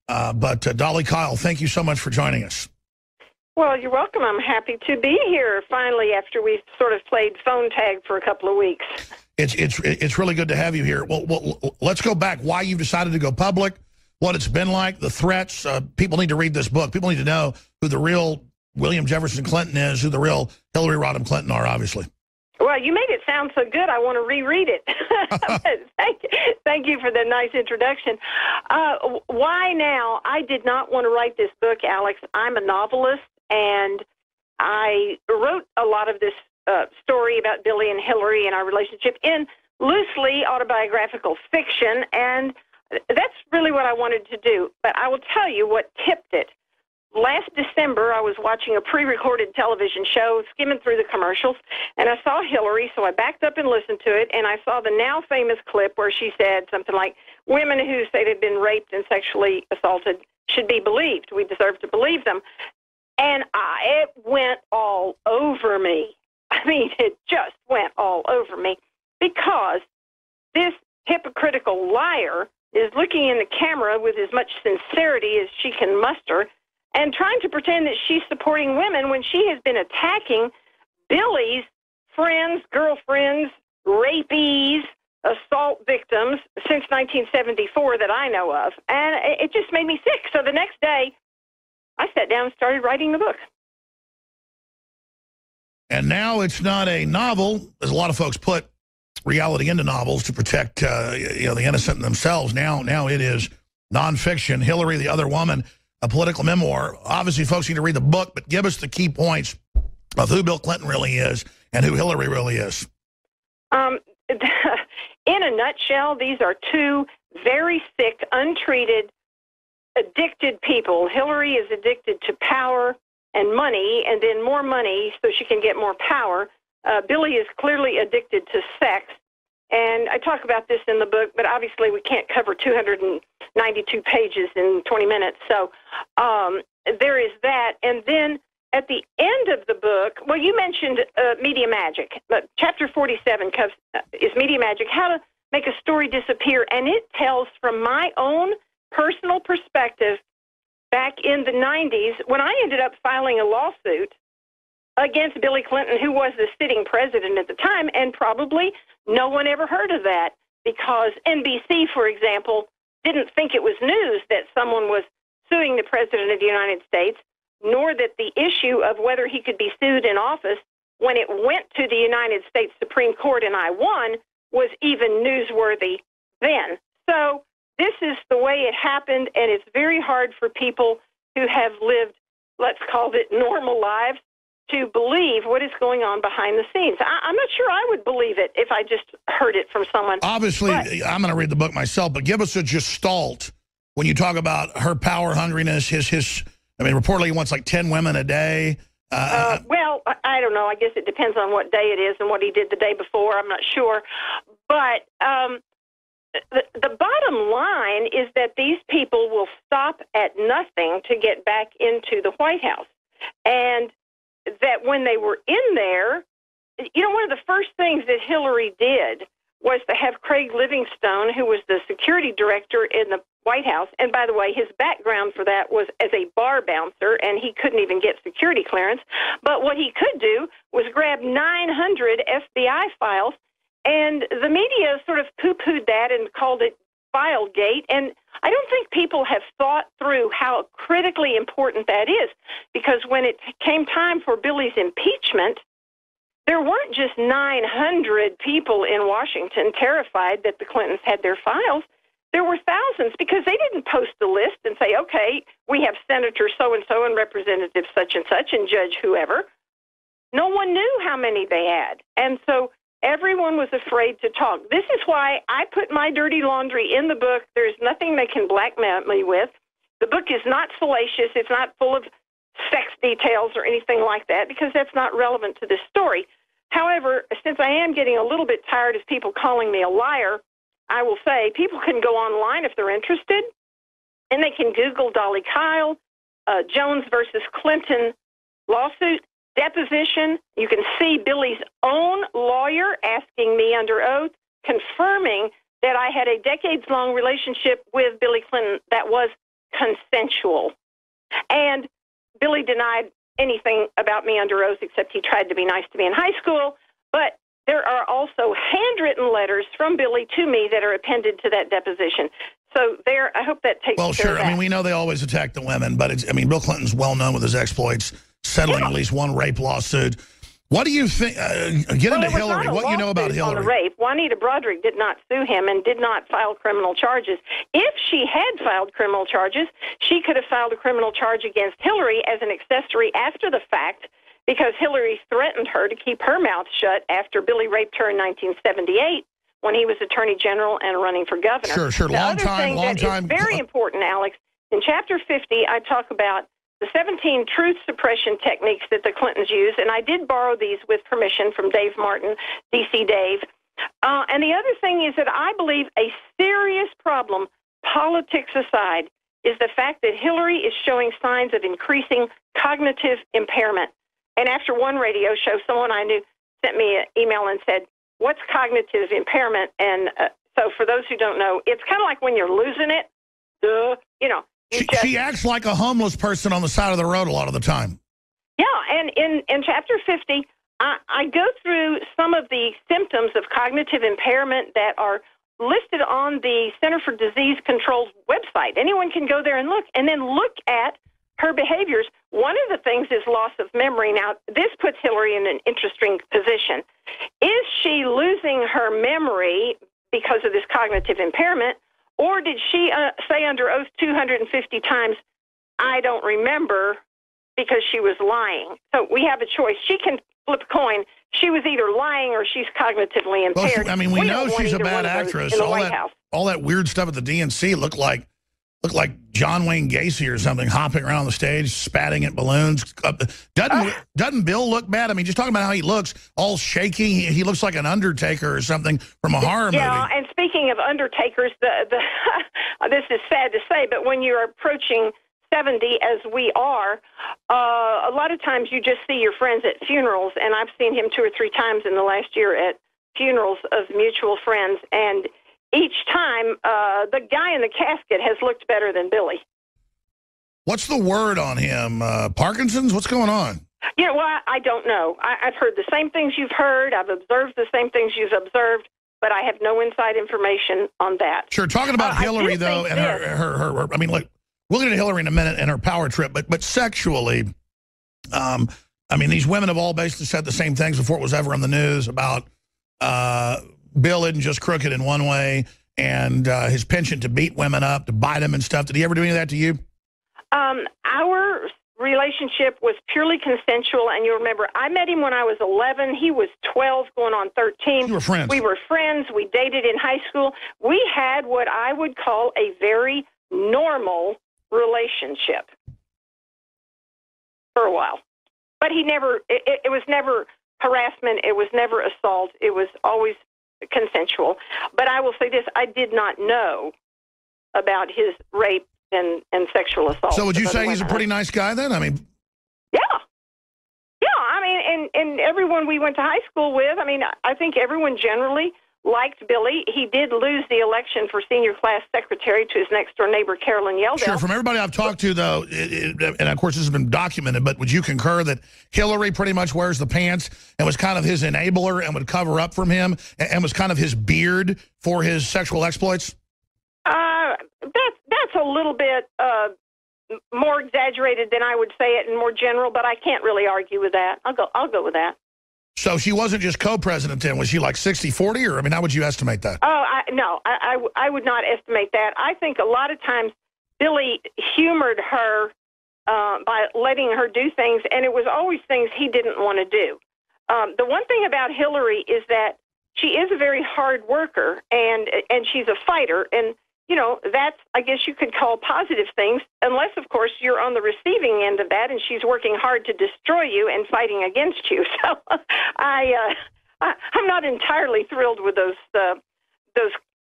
But Dolly Kyle, thank you so much for joining us. Well, you're welcome. I'm happy to be here finally after we've sort of played phone tag for a couple of weeks. It's really good to have you here. Well, let's go back. Why you've decided to go public, what it's been like, the threats. People need to read this book. People need to know who the real William Jefferson Clinton is, who the real Hillary Rodham Clinton are, obviously. Well, you made it sound so good, I want to reread it. Thank you for the nice introduction. Why now? I did not want to write this book, Alex. I'm a novelist, and I wrote a lot of this story about Billy and Hillary and our relationship in loosely autobiographical fiction, and that's really what I wanted to do. But I will tell you what tipped it. Last December, I was watching a pre-recorded television show, skimming through the commercials, and I saw Hillary, so I backed up and listened to it, and I saw the now famous clip where she said something like, women who say they've been raped and sexually assaulted should be believed. We deserve to believe them. And it went all over me. I mean, it just went all over me because this hypocritical liar is looking in the camera with as much sincerity as she can muster and trying to pretend that she's supporting women when she has been attacking Billy's friends, girlfriends, rapees, assault victims since 1974 that I know of. And it just made me sick. So the next day, I sat down and started writing the book. And now it's not a novel, as a lot of folks put reality into novels to protect the innocent themselves. Now it is nonfiction. Hillary, the Other Woman, a political memoir. Obviously, folks need to read the book, but give us the key points of who Bill Clinton really is and who Hillary really is. In a nutshell, these are two very sick, untreated, addicted people. Hillary is addicted to power and money, and then more money so she can get more power. Billy is clearly addicted to sex. And I talk about this in the book, but obviously we can't cover 292 pages in 20 minutes. So there is that. And then at the end of the book, well, you mentioned media magic. But chapter 47 is media magic, how to make a story disappear. And it tells from my own personal perspective back in the 90s when I ended up filing a lawsuit against Billy Clinton, who was the sitting president at the time, and probably no one ever heard of that because NBC, for example, didn't think it was news that someone was suing the president of the United States, nor that the issue of whether he could be sued in office when it went to the United States Supreme Court and I won was even newsworthy then. So this is the way it happened, and it's very hard for people who have lived, let's call it, normal lives to believe what is going on behind the scenes. I'm not sure I would believe it if I just heard it from someone. Obviously, I'm going to read the book myself, but give us a gestalt when you talk about her power hungriness, I mean, reportedly he wants like 10 women a day. Well, I don't know. I guess it depends on what day it is and what he did the day before. I'm not sure. But the bottom line is that these people will stop at nothing to get back into the White House. And that when they were in there, one of the first things that Hillary did was to have Craig Livingstone, who was the security director in the White House, and by the way, his background for that was as a bar bouncer, and he couldn't even get security clearance. But what he could do was grab 900 FBI files, and the media sort of poo-pooed that and called it Filegate, and I don't think people have thought through how critically important that is, because when it came time for Billy's impeachment, there weren't just 900 people in Washington terrified that the Clintons had their files. There were thousands because they didn't post a list and say, okay, we have Senator so-and-so and Representative such and such and Judge whoever. No one knew how many they had. And so everyone was afraid to talk. This is why I put my dirty laundry in the book. There's nothing they can blackmail me with. The book is not salacious. It's not full of sex details or anything like that because that's not relevant to this story. However, since I am getting a little bit tired of people calling me a liar, I will say people can go online if they're interested, and they can Google Dolly Kyle, Jones versus Clinton lawsuit, deposition. You can see Billy's own lawyer asking me under oath, confirming that I had a decades-long relationship with Billy Clinton that was consensual. And Billy denied anything about me under oath, except he tried to be nice to me in high school. But there are also handwritten letters from Billy to me that are appended to that deposition. So there, I hope that takes care of that. Well, sure. I mean, we know they always attack the women, but it's, I mean, Bill Clinton's well known with his exploits, settling at least one rape lawsuit. What do you think? Get into Hillary. What you know about Hillary? On the rape, Juanita Broderick did not sue him and did not file criminal charges. If she had filed criminal charges, she could have filed a criminal charge against Hillary as an accessory after the fact, because Hillary threatened her to keep her mouth shut after Billy raped her in 1978 when he was Attorney General and running for governor. Sure, sure. Long time. Is very important, Alex. In Chapter 50, I talk about the 17 truth suppression techniques that the Clintons use, and I did borrow these with permission from Dave Martin, D.C. Dave. And the other thing is that I believe a serious problem, politics aside, is the fact that Hillary is showing signs of increasing cognitive impairment. And after one radio show, someone I knew sent me an email and said, "What's cognitive impairment?" And so for those who don't know, it's kind of like when you're losing it. You know. She acts like a homeless person on the side of the road a lot of the time. Yeah, and in Chapter 50, I go through some of the symptoms of cognitive impairment that are listed on the Center for Disease Control's website. Anyone can go there and then look at her behaviors. One of the things is loss of memory. Now, this puts Hillary in an interesting position. Is she losing her memory because of this cognitive impairment? Or did she say under oath 250 times, "I don't remember," because she was lying? So we have a choice. She can flip a coin. She was either lying or she's cognitively impaired. Well, I mean, we know she's a bad actress. In the White House. All that weird stuff at the DNC looked like John Wayne Gacy or something, hopping around the stage, spatting at balloons. Doesn't Bill look bad? I mean, just talking about how he looks, all shaky. He looks like an Undertaker or something from a horror movie. Yeah, and speaking of Undertakers, this is sad to say, but when you're approaching 70, as we are, a lot of times you just see your friends at funerals, and I've seen him 2 or 3 times in the last year at funerals of mutual friends, and each time, the guy in the casket has looked better than Billy. What's the word on him? Parkinson's? What's going on? Yeah, well, I don't know. I've heard the same things you've heard. I've observed the same things you've observed, but I have no inside information on that. Sure. Talking about Hillary, though, and her I mean, like, we'll get into Hillary in a minute and her power trip, but sexually, I mean, these women have all basically said the same things before it was ever on the news about Bill isn't just crooked in one way, and his penchant to beat women up, to bite them and stuff. Did he ever do any of that to you? Our relationship was purely consensual, and you remember, I met him when I was 11. He was 12, going on 13. You were friends. We were friends. We dated in high school. We had what I would call a very normal relationship for a while. But he never, it was never harassment. It was never assault. It was always consensual. But I will say this, I did not know about his rape and sexual assault. So would you say he's a pretty nice guy then? I mean, yeah. Yeah, I mean, and everyone we went to high school with, I mean, I think everyone generally liked Billy. He did lose the election for senior class secretary to his next-door neighbor, Carolyn Yeldell. Sure, from everybody I've talked to, though, and of course this has been documented, but would you concur that Hillary pretty much wears the pants and was kind of his enabler and would cover up from him and was kind of his beard for his sexual exploits? That's a little bit more exaggerated than I would say it, and more general, but I can't really argue with that. I'll go with that. So she wasn't just co-president then. Was she like 60-40, or, I mean, how would you estimate that? Oh, no, I would not estimate that. I think a lot of times Billy humored her by letting her do things, and it was always things he didn't want to do. The one thing about Hillary is that she is a very hard worker, and she's a fighter, and you know, that's, I guess you could call positive things, unless, of course, you're on the receiving end of that and she's working hard to destroy you and fighting against you. So I'm not entirely thrilled with those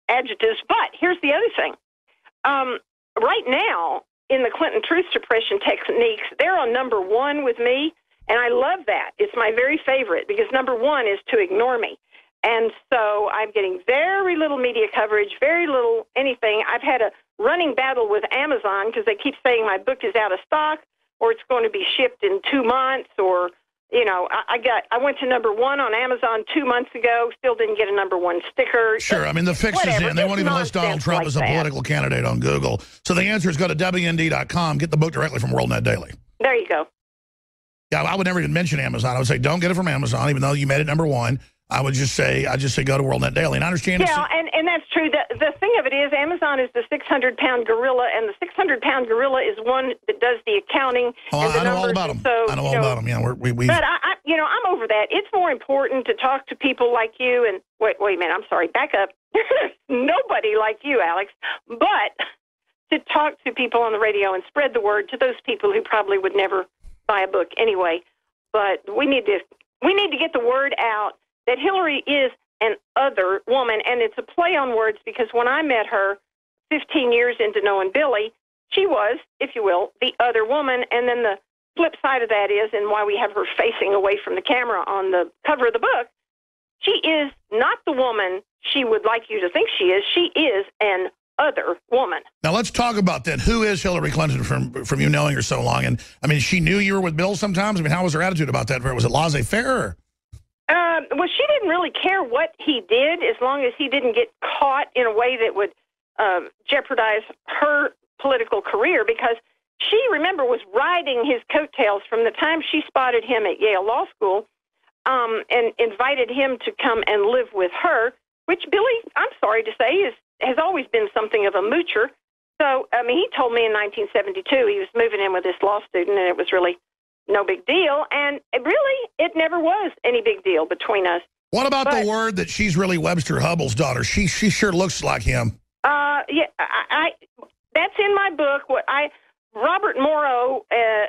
adjectives. But here's the other thing. Right now, in the Clinton truth suppression techniques, they're on number 1 with me, and I love that. It's my very favorite, because number 1 is to ignore me. And so I'm getting very little media coverage, very little anything. I've had a running battle with Amazon because they keep saying my book is out of stock or it's going to be shipped in 2 months or, you know, I went to number 1 on Amazon 2 months ago, still didn't get a number 1 sticker. Sure, I mean, the fix is in. They won't even list Donald Trump like as a political candidate on Google. So the answer is go to WND.com, get the book directly from WorldNet Daily. There you go. Yeah, I would never even mention Amazon. I would say don't get it from Amazon, even though you made it number 1. I'd just say go to WorldNet Daily. And I understand. Yeah, and that's true. The thing of it is, Amazon is the 600-pound gorilla, and the 600-pound gorilla is one that does the accounting. Oh, and the I know all about them. So, I know all about them. Yeah, But I'm over that. It's more important to talk to people like you. And wait a minute. I'm sorry. Back up. Nobody like you, Alex. But to talk to people on the radio and spread the word to those people who probably would never buy a book anyway. But we need to get the word out that Hillary is an other woman, and it's a play on words because when I met her 15 years into knowing Billy, she was, if you will, the other woman. And then the flip side of that is, and why we have her facing away from the camera on the cover of the book, she is not the woman she would like you to think she is. She is an other woman. Now, let's talk about that. Who is Hillary Clinton from you knowing her so long? And, I mean, she knew you were with Bill sometimes? I mean, how was her attitude about that? Was it laissez-faire? Well, she didn't really care what he did as long as he didn't get caught in a way that would jeopardize her political career because she, remember, was riding his coattails from the time she spotted him at Yale Law School and invited him to come and live with her, which Billy, I'm sorry to say, has always been something of a moocher. So, I mean, he told me in 1972 he was moving in with this law student, and it was really no big deal. And it never was any big deal between us. What about the word that she's really Webster Hubbell's daughter? She sure looks like him. Yeah, that's in my book. Robert Morrow,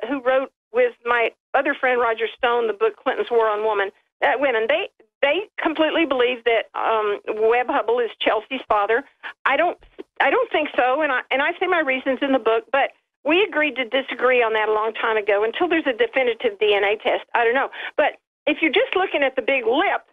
who wrote with my other friend Roger Stone the book Clinton's War on Women, they completely believe that Webb Hubbell is Chelsea's father. I don't think so, and I say my reasons in the book, but we agreed to disagree on that a long time ago until there's a definitive DNA test. I don't know. But if you're just looking at the big lip,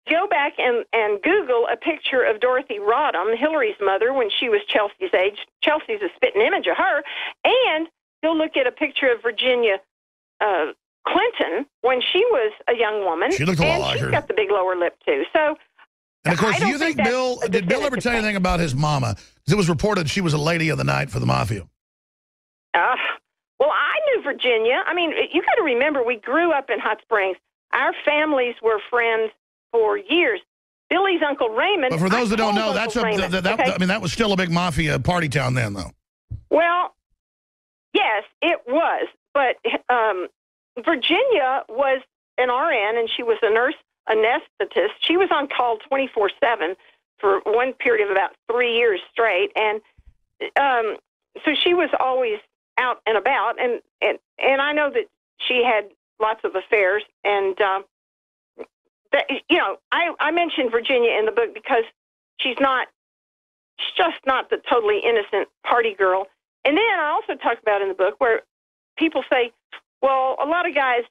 go back and Google a picture of Dorothy Rodham, Hillary's mother, when she was Chelsea's age. Chelsea's a spitting image of her. And go look at a picture of Virginia Clinton when she was a young woman. She looked a lot like her. And she's got the big lower lip, too. So, and, of course, do you think did Bill ever tell you anything about his mama? Because it was reported she was a lady of the night for the mafia. Well, I knew Virginia. I mean, you got to remember, we grew up in Hot Springs. Our families were friends for years. Billy's Uncle Raymond. But for those that don't know, that was still a big mafia party town then, though. Well, yes, it was. But Virginia was an RN, and she was a nurse anesthetist. She was on call 24/7 for one period of about 3 years straight, and so she was always out and about, and I know that she had lots of affairs, and I mentioned Virginia in the book because she's just not the totally innocent party girl. And then I also talk about in the book where people say, well, a lot of guys,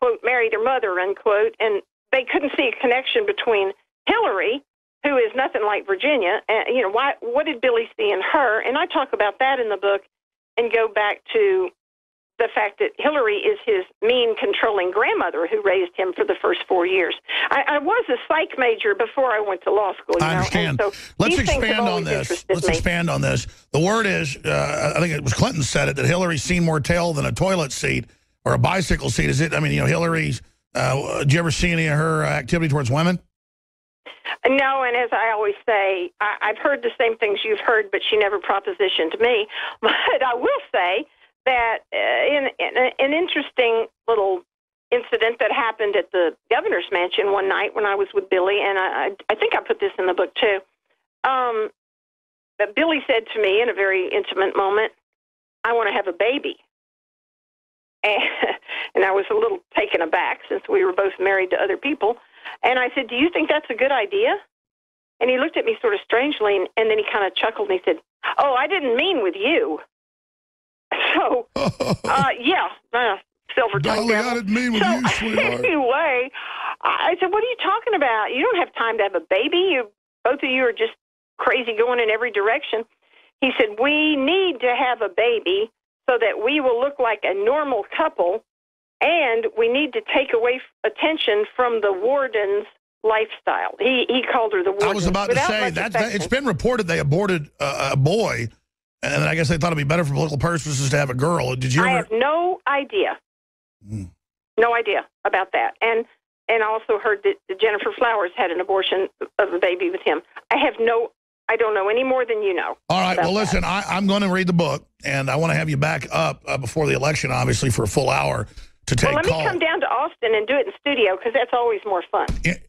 quote, marry their mother, unquote, and they couldn't see a connection between Hillary, who is nothing like Virginia, and what did Billy see in her? And I talk about that in the book and go back to the fact that Hillary is his mean, controlling grandmother who raised him for the first 4 years. I was a psych major before I went to law school. I understand. So let's expand on this. Expand on this. The word is, I think it was Clinton said it, that Hillary's seen more tail than a toilet seat or a bicycle seat. Is it? I mean, Hillary's, did you ever see any of her activity towards women? No, and as I always say, I've heard the same things you've heard, but she never propositioned me. But I will say that in an interesting little incident that happened at the governor's mansion one night when I was with Billy, and I think I put this in the book too, that Billy said to me in a very intimate moment, I want to have a baby. And I was a little taken aback since we were both married to other people. And I said, do you think that's a good idea? And he looked at me sort of strangely, and then he kind of chuckled, and he said, oh, I didn't mean with you. So, silver tongue Dolly, I didn't mean with you, sweetheart. Anyway, I said, what are you talking about? You don't have time to have a baby. Both of you are just crazy going in every direction. He said, we need to have a baby so that we will look like a normal couple, and we need to take away attention from the warden's lifestyle. He called her the warden. I was about to say, it's been reported they aborted a boy, and then I guess they thought it'd be better for political purposes to have a girl. Did you ever? I have no idea. No idea about that. And I also heard that Jennifer Flowers had an abortion of a baby with him. I don't know any more than you know. All right. Well, listen, I'm going to read the book, and I want to have you back up before the election, obviously, for a full hour to take let me come down to Austin and do it in studio, because that's always more fun.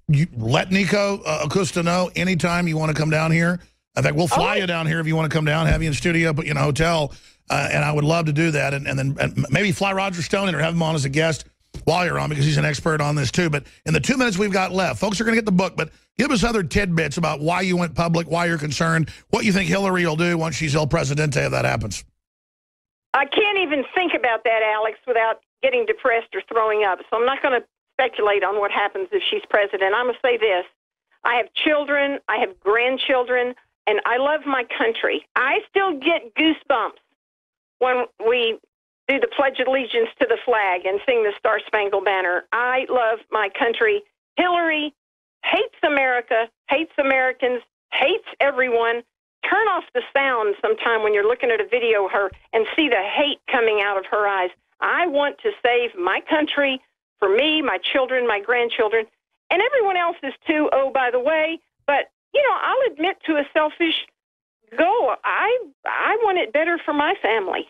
You let Nico Acosta know anytime you want to come down here. In fact, we'll fly you down here if you want to come down, have you in studio, put you in a hotel, and I would love to do that. And then maybe fly Roger Stone in or have him on as a guest while you're on, because he's an expert on this too. But in the 2 minutes we've got left, folks are going to get the book, but give us other tidbits about why you went public, why you're concerned, what you think Hillary will do once she's El Presidente if that happens. I can't even think about that, Alex, without getting depressed or throwing up. So I'm not going to speculate on what happens if she's president. I'm going to say this. I have children, I have grandchildren, and I love my country. I still get goosebumps when we do the Pledge of Allegiance to the flag and sing the Star Spangled Banner. I love my country. Hillary hates America, hates Americans, hates everyone. Turn off the sound sometime when you're looking at a video of her and see the hate coming out of her eyes. I want to save my country for me, my children, my grandchildren, and everyone else's too, oh, by the way. But, I'll admit to a selfish goal. I want it better for my family.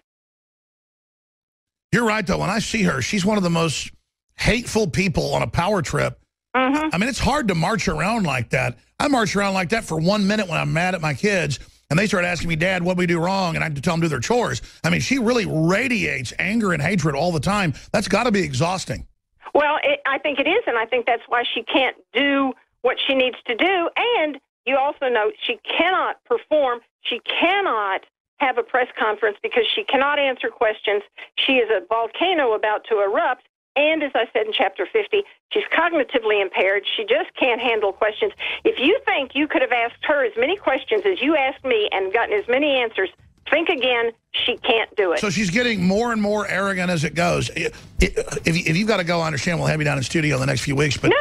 You're right, though. When I see her, she's one of the most hateful people on a power trip. I mean, it's hard to march around like that. I march around like that for 1 minute when I'm mad at my kids, and they start asking me, Dad, what we do wrong? And I have to tell them to do their chores. I mean, she really radiates anger and hatred all the time. That's got to be exhausting. Well, I think it is, and I think that's why she can't do what she needs to do. And you also know she cannot perform. She cannot have a press conference because she cannot answer questions. She is a volcano about to erupt. And as I said in Chapter 50, she's cognitively impaired. She just can't handle questions. If you think you could have asked her as many questions as you asked me and gotten as many answers, think again. She can't do it. So she's getting more and more arrogant as it goes. If you've got to go, I understand. We'll have you down in studio in the next few weeks. But No,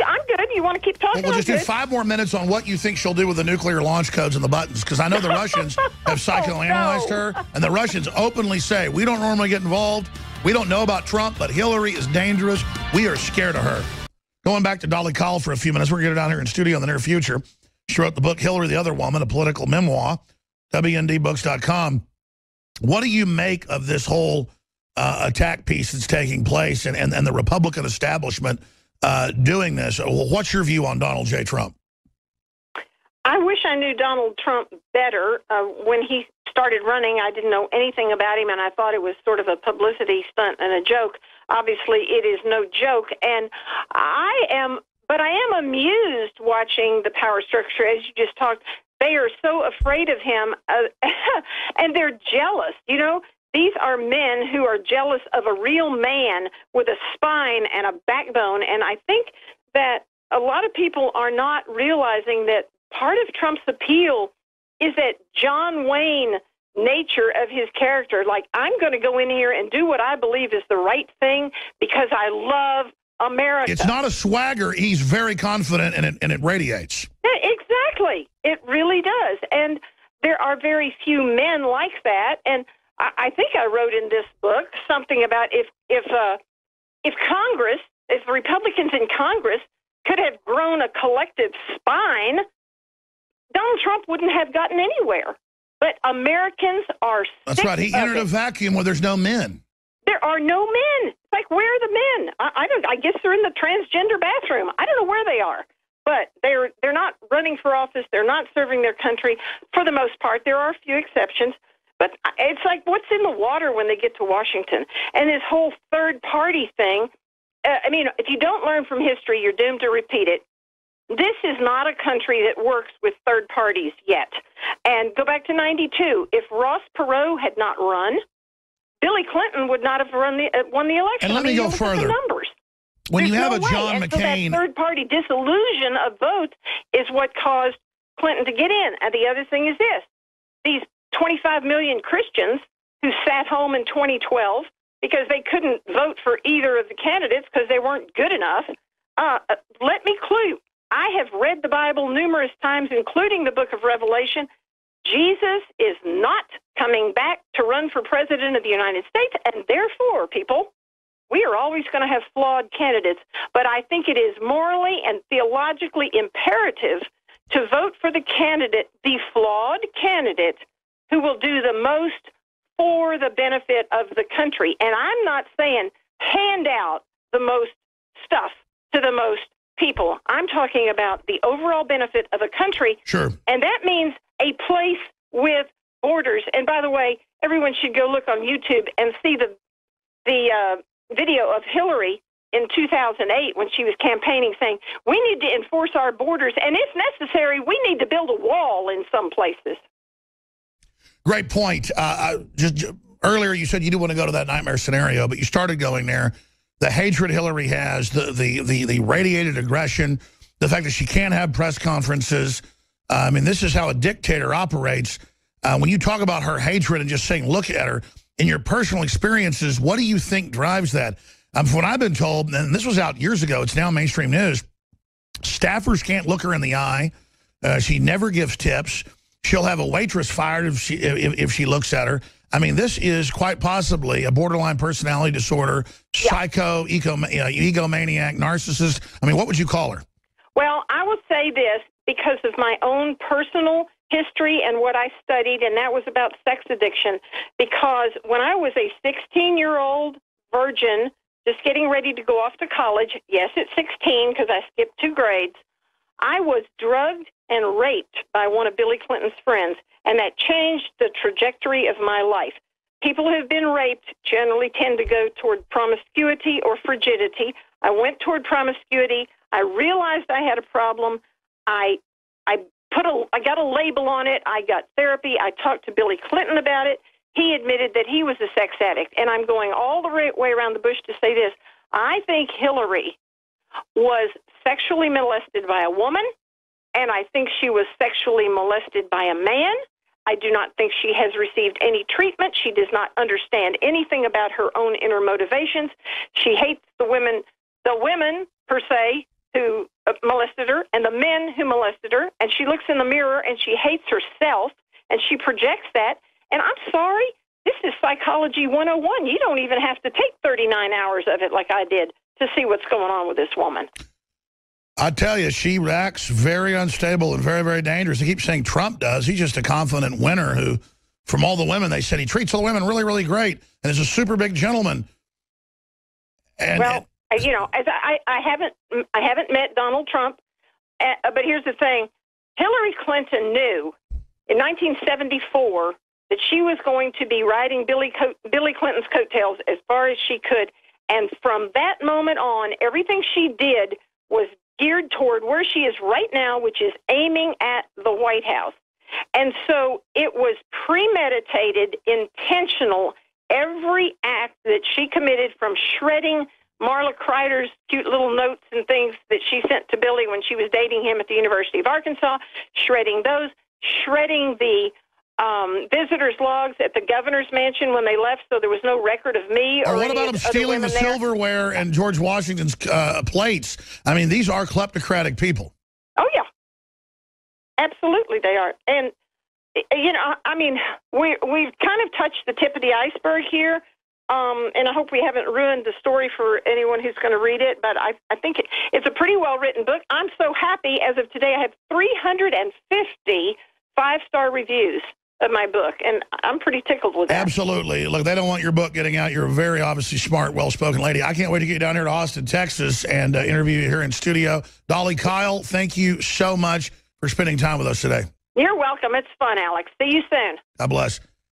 I'm good. You want to keep talking? We'll just do 5 more minutes on what you think she'll do with the nuclear launch codes and the buttons, because I know the Russians have psychoanalyzed her, and the Russians openly say, we don't normally get involved. We don't know about Trump, but Hillary is dangerous. We are scared of her. Going back to Dolly Call for a few minutes. We're going to get her down here in studio in the near future. She wrote the book, Hillary the Other Woman, a political memoir, WNDbooks.com. What do you make of this whole attack piece that's taking place and the Republican establishment doing this? What's your view on Donald J. Trump? I wish I knew Donald Trump better. When he started running, I didn't know anything about him, and I thought it was sort of a publicity stunt and a joke. Obviously, it is no joke, and I am amused watching the power structure, as you just talked. They are so afraid of him, and they're jealous. These are men who are jealous of a real man with a spine and a backbone, and I think that a lot of people are not realizing that part of Trump's appeal is that John Wayne nature of his character. Like, I'm going to go in here and do what I believe is the right thing because I love America. It's not a swagger. He's very confident, and it radiates. Yeah, exactly. It really does. And there are very few men like that. And I think I wrote in this book something about if Congress, if the Republicans in Congress could have grown a collective spine, Donald Trump wouldn't have gotten anywhere. But Americans are sick. That's right. He entered a vacuum where there's no men. There are no men. It's like, where are the men? I guess they're in the transgender bathroom. I don't know where they are. But they're not running for office. They're not serving their country for the most part. There are a few exceptions. But it's like, what's in the water when they get to Washington? And this whole third-party thing, if you don't learn from history, you're doomed to repeat it. This is not a country that works with third parties yet. And go back to 92. If Ross Perot had not run, Billy Clinton would not have won the election. And let me go further. Numbers. When you have a way. John and McCain... So that third-party disillusion of votes is what caused Clinton to get in. And the other thing is this. These 25 million Christians who sat home in 2012 because they couldn't vote for either of the candidates because they weren't good enough. Let me clue. I have read the Bible numerous times, including the book of Revelation. Jesus is not coming back to run for president of the United States, and therefore, people, we are always going to have flawed candidates. But I think it is morally and theologically imperative to vote for the candidate, the flawed candidate, who will do the most for the benefit of the country. And I'm not saying hand out the most stuff to the most people. I'm talking about the overall benefit of a country. Sure. And that means a place with borders. And by the way, everyone should go look on YouTube and see the video of Hillary in 2008 when she was campaigning saying, we need to enforce our borders, and if necessary, we need to build a wall in some places. Great point. Just earlier you said you didn't want to go to that nightmare scenario, but you started going there. The hatred Hillary has, the radiated aggression, the fact that she can't have press conferences. I mean, this is how a dictator operates. When you talk about her hatred and just saying, look at her, in your personal experiences, what do you think drives that? From what I've been told, and this was out years ago, it's now mainstream news, staffers can't look her in the eye. She never gives tips. She'll have a waitress fired if she looks at her. I mean, this is quite possibly a borderline personality disorder, psycho, egomaniac, narcissist. I mean, what would you call her? Well, I would say this because of my own personal history and what I studied, and that was about sex addiction. Because when I was a 16-year-old virgin, just getting ready to go off to college, yes, at 16 because I skipped 2 grades, I was drugged and raped by one of Billy Clinton's friends, and that changed the trajectory of my life. People who have been raped generally tend to go toward promiscuity or frigidity. I went toward promiscuity. I realized I had a problem. I got a label on it. I got therapy. I talked to Billy Clinton about it. He admitted that he was a sex addict. And I'm going all the way around the bush to say this. I think Hillary was sexually molested by a woman, and I think she was sexually molested by a man. I do not think she has received any treatment. She does not understand anything about her own inner motivations. She hates the women per se, who molested her, and the men who molested her, and she looks in the mirror and she hates herself, and she projects that. And I'm sorry, this is Psychology 101. You don't even have to take 39 hours of it like I did to see what's going on with this woman. I tell you, she acts very unstable and very, very dangerous. They keep saying Trump does. He's just a confident winner who, from all the women, they said he treats all the women really, really great and is a super big gentleman. And, well, you know, as I haven't met Donald Trump, but here's the thing. Hillary Clinton knew in 1974 that she was going to be riding Billy Clinton's coattails as far as she could. And from that moment on, everything she did was geared toward where she is right now, which is aiming at the White House. And so it was premeditated, intentional, every act that she committed, from shredding Marla Kreider's cute little notes and things that she sent to Billy when she was dating him at the University of Arkansas, shredding those, shredding the visitors' logs at the governor's mansion when they left, so there was no record of me. Or what about them stealing the silverware and George Washington's plates? I mean, these are kleptocratic people. Oh, yeah. Absolutely they are. And, you know, I mean, we've kind of touched the tip of the iceberg here, and I hope we haven't ruined the story for anyone who's going to read it, but I think it's a pretty well-written book. I'm so happy. As of today, I have 350 5-star reviews of my book, and I'm pretty tickled with that. Absolutely. Look, they don't want your book getting out. You're a very obviously smart, well-spoken lady. I can't wait to get down here to Austin, Texas, and interview you here in studio. Dolly, Kyle, thank you so much for spending time with us today. You're welcome. It's fun, Alex. See you soon. God bless.